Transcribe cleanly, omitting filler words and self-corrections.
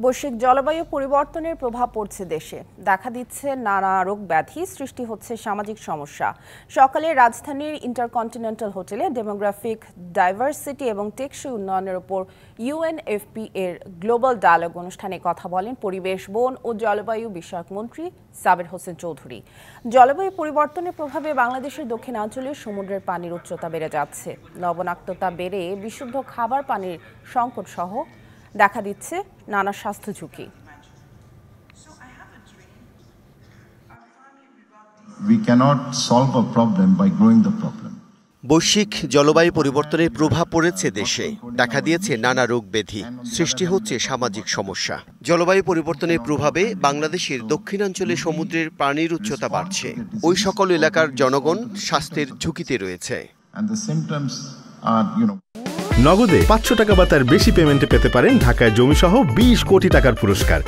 বৈশ্বিক জলবায়ু পরিবর্তনের প্রভাব পড়ছে দেশে। দেখা দিচ্ছে নানা রোগ ব্যাধি, সৃষ্টি হচ্ছে সামাজিক সমস্যা। সকালে রাজধানীর ইন্টারকন্টিনেন্টাল হোটেলে ডেমোগ্রাফিক ডাইভার্সিটি এবং টেকসই উন্নয়নের উপর ইউএনএফপি এর গ্লোবাল ডায়ালগ অনুষ্ঠানে কথা বলেন পরিবেশ, বন ও জলবায়ু বিষয়ক মন্ত্রী সাবের হোসেন চৌধুরী। জলবায়ু পরিবর্তনের প্রভাবে বাংলাদেশের দক্ষিণাঞ্চলে সমুদ্রের পানির উচ্চতা বেড়ে যাচ্ছে। লবণাক্ততা বেড়ে বিশুদ্ধ খাবার পানির সংকট সহ দেখা দিচ্ছে নানা স্বাস্থ্য ঝুঁকি। We cannot solve a problem by growing the problem. বৈশ্বিক জলবায়ু পরিবর্তনের প্রভাব পড়েছে দেশে, দেখা দিয়েছে নানা রোগ ব্যাধি, সৃষ্টি হচ্ছে সামাজিক সমস্যা। জলবায়ু পরিবর্তনের প্রভাবে বাংলাদেশের দক্ষিণাঞ্চলে সমুদ্রের পানির উচ্চতা বাড়ছে। ওই সকল এলাকার জনগণ স্বাস্থ্যের ঝুঁকিতে রয়েছে। নগদে ৫০০ টাকা বা তার বেশি পেমেন্টে পেতে পারেন ঢাকায় জমিসহ ২০ কোটি টাকার পুরস্কার।